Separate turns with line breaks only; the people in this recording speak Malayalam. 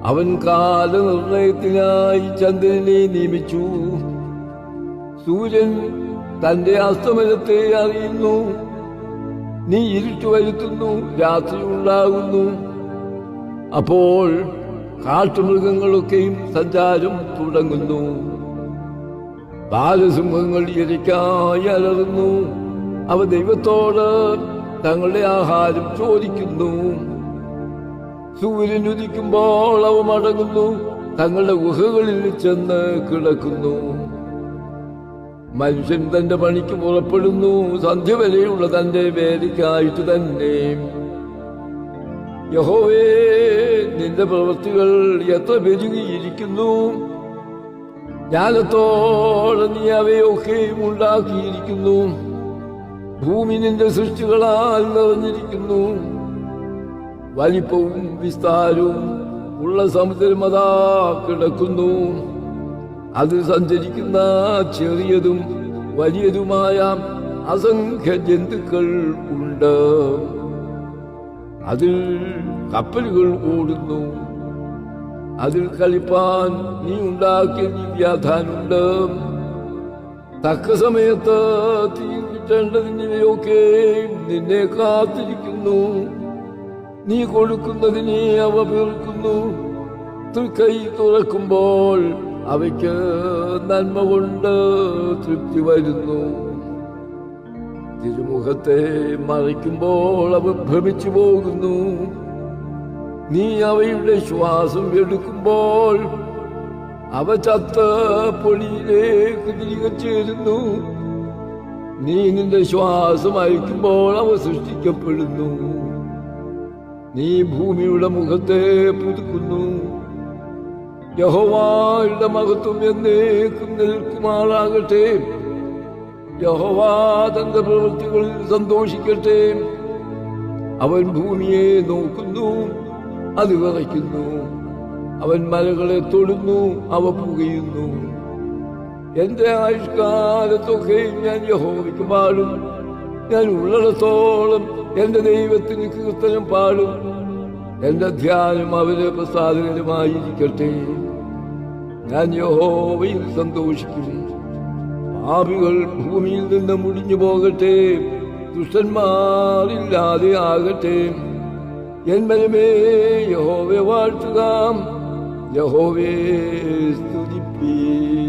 അവൻ കാലനിർണയത്തിനായി ചന്ദ്രനെ നിയമിച്ചു. സൂര്യൻ തന്റെ അസ്തമനത്തെ അറിയുന്നു. നീ ഇരുട്ട് വരുത്തുന്നു, രാത്രി ഉണ്ടാകുന്നു. അപ്പോൾ കാട്ടുമൃഗങ്ങളൊക്കെയും സഞ്ചാരം തുടങ്ങുന്നു. ബാലസിംഹങ്ങൾ ഇരയ്ക്കായി അലറുന്നു. അവ ദൈവത്തോട് തങ്ങളുടെ ആഹാരം ചോദിക്കുന്നു. സൂര്യൻ ഉദിക്കുമ്പോൾ അവ മടങ്ങുന്നു, തങ്ങളുടെ ഗുഹകളിൽ ചെന്ന് കിടക്കുന്നു. മനുഷ്യൻ തന്റെ പണിക്ക് പുറപ്പെടുന്നു, സന്ധ്യ വരെയുള്ള തന്റെ വേലയ്ക്കായിട്ട് തന്നെ. യഹോവേ, നിന്റെ പ്രവൃത്തികൾ എത്ര പെരുകിയിരിക്കുന്നു! ജ്ഞാനത്തോടെ നീ അവയൊക്കെയും ഉണ്ടാക്കിയിരിക്കുന്നു. ഭൂമി നിന്റെ സൃഷ്ടികളാൽ നിറഞ്ഞിരിക്കുന്നു. വലിപ്പവും വിസ്താരവും ഉള്ള സമുദ്രമതാ കിടക്കുന്നു. അതിൽ സഞ്ചരിക്കുന്ന ചെറിയതും വലിയതുമായ അസംഖ്യ ജന്തുക്കൾ ഉണ്ട്. അതിൽ കപ്പലുകൾ ഓടുന്നു. അതിൽ കളിപ്പാൻ നീ ഉണ്ടാക്കിയ ദിവ്യാധാനുണ്ട്. തക്ക സമയത്ത് തീ കിട്ടേണ്ടതിനെയൊക്കെ നിന്നെ കാത്തിരിക്കുന്നു. നീ കൊടുക്കുന്നതിനെ അവ പേർക്കുന്നു. തൃക്കൈ തുറക്കുമ്പോൾ അവയ്ക്ക് നന്മ കൊണ്ട് തൃപ്തി വരുന്നു. തിരുമുഖത്തെ മറയ്ക്കുമ്പോൾ അവ ഭ്രമിച്ചു പോകുന്നു. നീ അവയുടെ ശ്വാസം എടുക്കുമ്പോൾ അവ ചത്ത പൊടിയിലേക്ക് തിരികെ ചേരുന്നു. നീ നിന്റെ ശ്വാസം അയക്കുമ്പോൾ അവ സൃഷ്ടിക്കപ്പെടുന്നു. നീ ഭൂമിയുടെ മുഖത്തെ പുതുക്കുന്നു. യഹോവയുടെ മഹത്വം എന്നേക്കും നിൽക്കുമാറാകട്ടെ. യഹോവ തന്റെ പ്രവൃത്തികളിൽ സന്തോഷിക്കട്ടെ. അവൻ ഭൂമിയെ നോക്കുന്നു, അത് വിറയ്ക്കുന്നു. അവൻ മലകളെ തൊടുന്നു, അവ പുകയുന്നു. എന്റെ ആയുഷ്കാലത്തൊക്കെ ഞാൻ യഹോവയ്ക്ക് പാടും. ഞാൻ ഉള്ളിടത്തോളം എന്റെ ദൈവത്തിന് കീർത്തനം പാടും. എന്റെ ധ്യാനം അവരെ പ്രസാദകരമായിരിക്കട്ടെ. ഞാൻ യഹോവയിൽ സന്തോഷിക്കും. പാപികൾ ഭൂമിയിൽ നിന്ന് മുടിഞ്ഞു പോകട്ടെ, ദുഷ്ടന്മാരില്ലാതെ ആകട്ടെ. എൻ മനമേ യഹോവയെ വാഴ്ത്തുക, യഹോവയെ സ്തുതിപ്പീൻ.